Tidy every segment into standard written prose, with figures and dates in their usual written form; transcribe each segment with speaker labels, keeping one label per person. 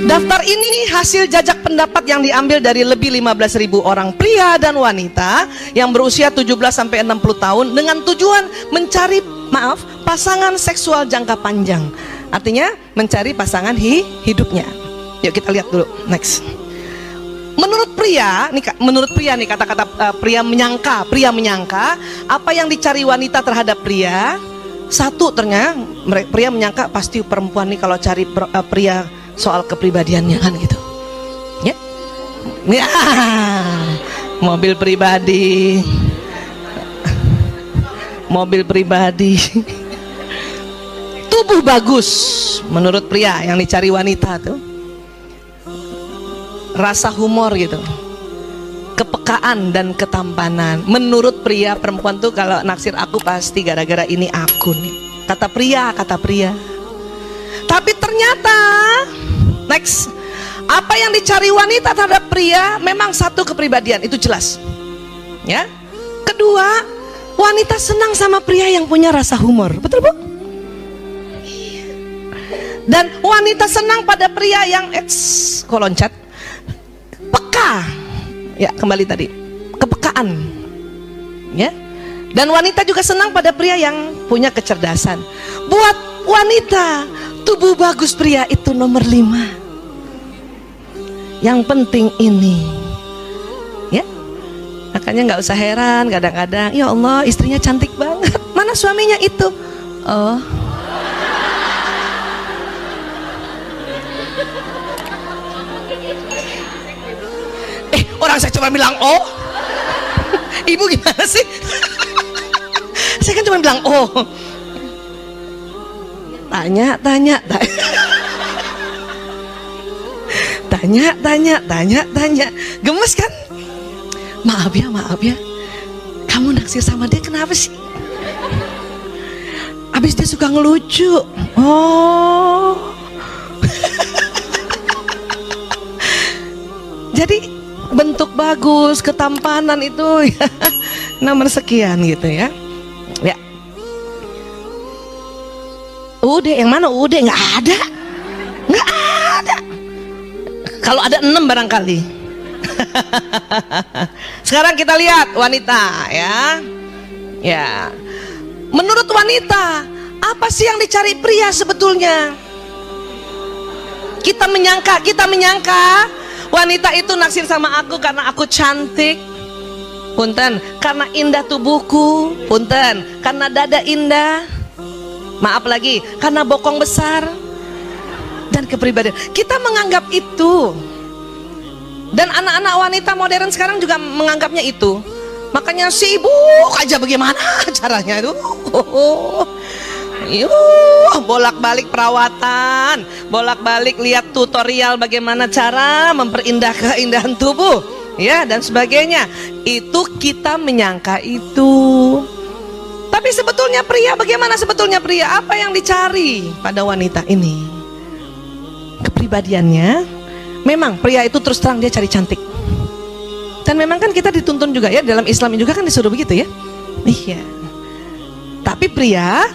Speaker 1: Daftar ini hasil jajak pendapat yang diambil dari lebih 15.000 orang pria dan wanita yang berusia 17 sampai 60 tahun dengan tujuan mencari pasangan seksual jangka panjang. Artinya mencari pasangan hidupnya. Yuk kita lihat dulu. Next. Menurut pria nih kata-kata pria menyangka apa yang dicari wanita terhadap pria. Satu, ternyata pria menyangka pasti perempuan nih kalau cari pria soal kepribadiannya kan gitu. Ya. Ya. Mobil pribadi. Tubuh bagus menurut pria yang dicari wanita tuh. Rasa humor gitu, kepekaan dan ketampanan. Menurut pria, perempuan tuh kalau naksir aku pasti gara-gara ini aku nih. Kata pria. Tapi ternyata, next, apa yang dicari wanita terhadap pria memang satu, kepribadian, itu jelas. Ya. Kedua, wanita senang sama pria yang punya rasa humor. Betul, Bu? Dan wanita senang pada pria yang loncat. Peka, ya kembali tadi, kepekaan, ya. Dan wanita juga senang pada pria yang punya kecerdasan. Buat wanita, tubuh bagus pria itu nomor 5. Yang penting ini, ya. Makanya nggak usah heran kadang-kadang, ya Allah istrinya cantik banget, mana suaminya itu? Oh. Orang saya cuma bilang oh. Ibu gimana sih? Saya kan cuma bilang oh. Tanya. Gemes kan? Maaf ya. Kamu naksir sama dia kenapa sih? Abis dia suka ngelucu. Oh. Jadi bentuk bagus, ketampanan itu ya, nomor sekian gitu ya. Ya. Udah yang mana? Udah nggak ada. Kalau ada 6 barangkali. Sekarang kita lihat wanita ya. Ya. Menurut wanita, apa sih yang dicari pria sebetulnya? Kita menyangka wanita itu naksir sama aku karena aku cantik, punten, karena indah tubuhku, punten, karena dada indah, maaf lagi, karena bokong besar, dan kepribadian. Kita menganggap itu. Dan anak-anak wanita modern sekarang juga menganggapnya itu. Makanya sibuk aja bagaimana caranya itu. Bolak-balik perawatan, bolak-balik lihat tutorial bagaimana cara memperindah keindahan tubuh, ya, dan sebagainya. Itu kita menyangka itu. Tapi sebetulnya pria, bagaimana sebetulnya pria? Apa yang dicari pada wanita ini? Kepribadiannya. Memang pria itu terus terang dia cari cantik. Dan memang kan kita dituntun juga ya, dalam Islam juga kan disuruh begitu ya. Iya. Tapi pria,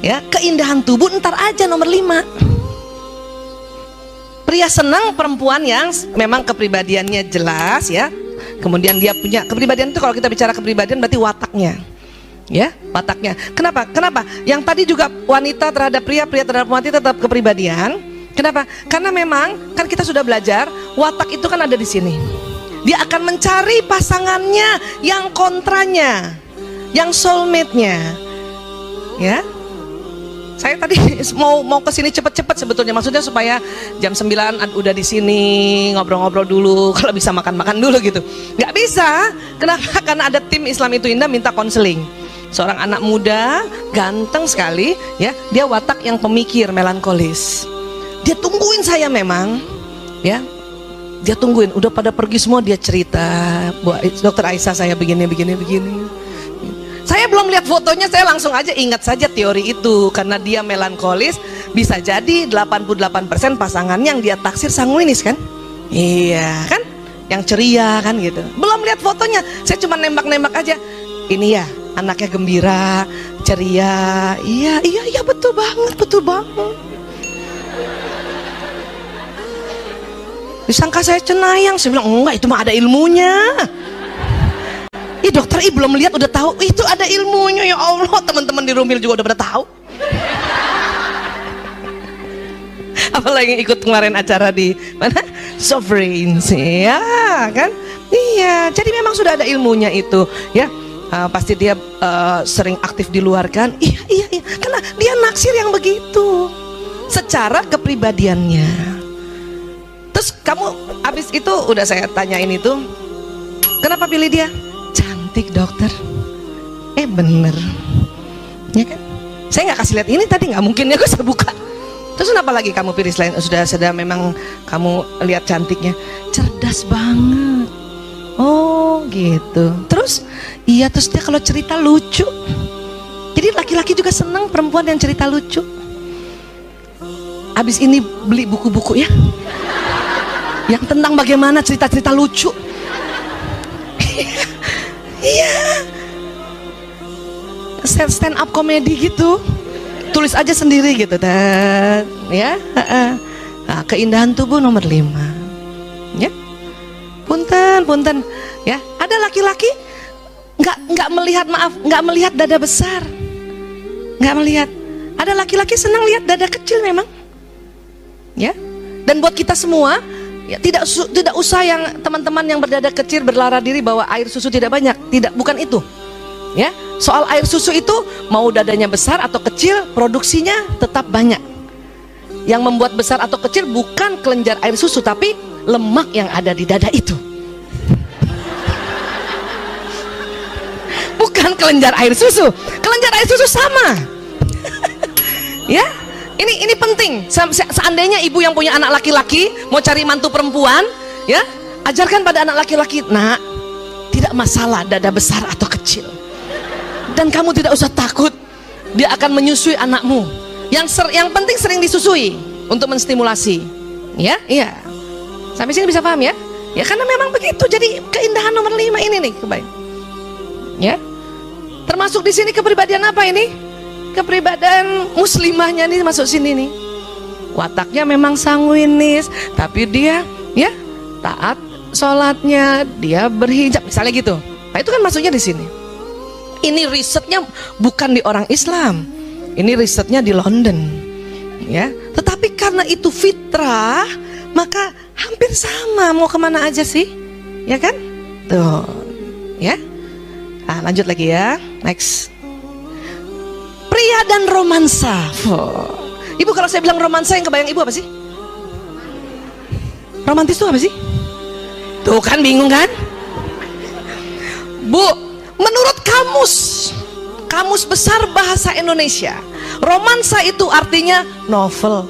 Speaker 1: ya, keindahan tubuh ntar aja nomor 5. Pria senang perempuan yang memang kepribadiannya jelas ya. Kemudian dia punya kepribadian itu, kalau kita bicara kepribadian berarti wataknya. Ya, wataknya. Kenapa? Yang tadi juga wanita terhadap pria, pria terhadap wanita tetap kepribadian. Kenapa? Karena memang kan kita sudah belajar watak itu kan ada di sini. Dia akan mencari pasangannya yang kontranya, yang soulmate-nya. Ya. Saya tadi mau ke sini cepet-cepet sebetulnya, maksudnya supaya jam 9 udah di sini ngobrol-ngobrol dulu, kalau bisa makan-makan dulu gitu. Nggak bisa. Kenapa? Karena ada tim Islam itu Indah minta konseling. Seorang anak muda, ganteng sekali, ya, dia watak yang pemikir, melankolis. Dia tungguin saya memang, ya. Dia tungguin, udah pada pergi semua dia cerita, Bu Dokter Aisyah saya begini. Saya belum lihat fotonya, saya langsung aja ingat saja teori itu. Karena dia melankolis, bisa jadi 88% pasangan yang dia taksir sanguinis kan? Iya kan? Yang ceria kan gitu. Belum lihat fotonya, saya cuma nembak-nembak aja. Ini ya, anaknya gembira, ceria. Iya betul banget. Disangka saya cenayang. Saya bilang enggak, itu mah ada ilmunya. Ih dokter, belum lihat udah tahu itu ada ilmunya. Ya Allah, teman-teman di Rumil juga udah pada tahu. Apalagi yang ikut kemarin acara di mana? Sovereigns, ya kan? Iya, jadi memang sudah ada ilmunya itu, ya. Pasti dia sering aktif di luar kan? Iya, karena dia naksir yang begitu secara kepribadiannya. Terus kamu abis itu udah saya tanyain itu, kenapa pilih dia? Cantik dokter. Bener, ya kan? Saya nggak kasih lihat ini tadi, nggak mungkin ya, gue saya buka. Terus kenapa lagi kamu pilih selain sudah memang kamu lihat cantiknya? Cerdas banget. Oh gitu. Terus iya, terus dia kalau cerita lucu. Jadi laki-laki juga senang perempuan yang cerita lucu. Abis ini beli buku-buku ya, yang tentang bagaimana cerita-cerita lucu. Iya, stand up komedi gitu. Tulis aja sendiri gitu, dan ya. Nah, keindahan tubuh nomor 5. Ya, punten, ya. Ada laki-laki nggak melihat dada besar, nggak melihat. Ada laki-laki senang lihat dada kecil memang, ya. Dan buat kita semua, ya, tidak usah yang teman-teman yang berdada kecil berlara diri bahwa air susu tidak banyak, bukan itu, ya. Soal air susu itu mau dadanya besar atau kecil, produksinya tetap banyak. Yang membuat besar atau kecil bukan kelenjar air susu, tapi lemak yang ada di dada itu. Bukan kelenjar air susu. Kelenjar air susu sama. Ya, ini penting. Seandainya ibu yang punya anak laki-laki mau cari mantu perempuan, ya, ajarkan pada anak laki-laki, nak, tidak masalah dada besar atau kecil. Dan kamu tidak usah takut, dia akan menyusui anakmu. Yang penting sering disusui untuk menstimulasi. Ya, iya. Sampai sini bisa paham ya? Ya karena memang begitu. Jadi keindahan nomor 5 ini nih, kebaik. Ya. Termasuk di sini kepribadian apa ini? Kepribadian muslimahnya nih masuk sini nih. Wataknya memang sanguinis, tapi dia ya taat sholatnya, dia berhijab, misalnya gitu. Nah itu kan masuknya di sini. Ini risetnya bukan di orang Islam, ini risetnya di London, ya. Tetapi karena itu fitrah, maka hampir sama, mau kemana aja sih, ya kan? Tuh, ya. Nah, lanjut lagi ya, next. Pria dan romansa. Ibu kalau saya bilang romansa, yang kebayang ibu apa sih? Romantis itu apa sih? Tuh kan bingung kan? Bu, menurut kamus besar bahasa Indonesia, romansa itu artinya novel.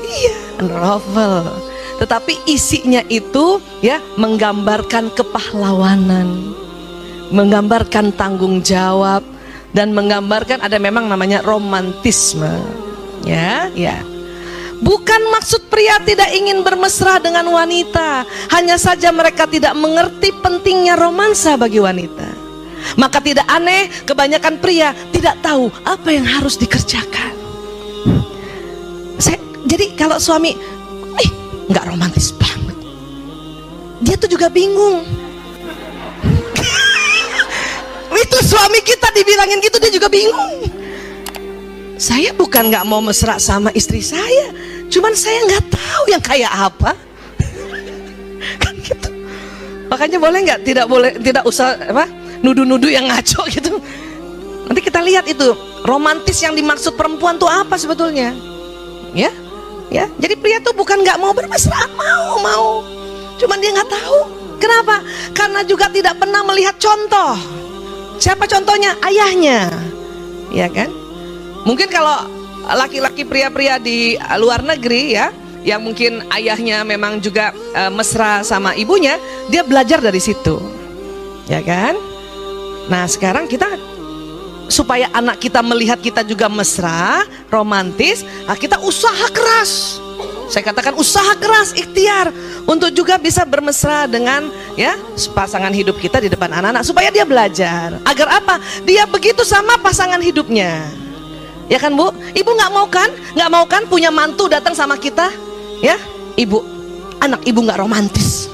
Speaker 1: Iya, novel. Tetapi isinya itu ya menggambarkan kepahlawanan, menggambarkan tanggung jawab, dan menggambarkan ada memang namanya romantisme. Ya. Bukan maksud pria tidak ingin bermesra dengan wanita, hanya saja mereka tidak mengerti pentingnya romansa bagi wanita. Maka tidak aneh kebanyakan pria tidak tahu apa yang harus dikerjakan. Jadi kalau suami nggak romantis banget, dia tuh juga bingung. Itu suami kita dibilangin gitu, dia juga bingung. Saya bukan nggak mau mesra sama istri saya, cuman saya nggak tahu yang kayak apa. Kan gitu. Makanya boleh nggak, tidak usah nuduh-nuduh yang ngaco gitu. Nanti kita lihat itu romantis yang dimaksud perempuan tuh apa sebetulnya, ya. Jadi pria tuh bukan nggak mau bermesra, mau, cuman dia nggak tahu. Kenapa? Karena juga tidak pernah melihat contoh. Siapa contohnya? Ayahnya, ya kan? Mungkin kalau laki-laki pria-pria di luar negeri ya, yang mungkin ayahnya memang juga mesra sama ibunya, dia belajar dari situ, ya kan? Nah sekarang kita supaya anak kita melihat kita juga mesra, romantis, nah kita usaha keras. Saya katakan usaha keras, ikhtiar untuk juga bisa bermesra dengan ya pasangan hidup kita di depan anak-anak, supaya dia belajar. Agar apa? Dia begitu sama pasangan hidupnya. Ya kan Bu? Ibu nggak mau kan? Nggak mau kan punya mantu datang sama kita? Ya, Ibu, anak Ibu nggak romantis.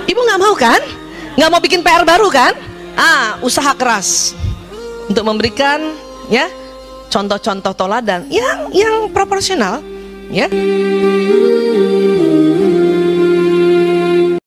Speaker 1: Ibu nggak mau kan? Nggak mau bikin PR baru kan? Usaha keras untuk memberikan ya contoh-contoh teladan yang proporsional, ya.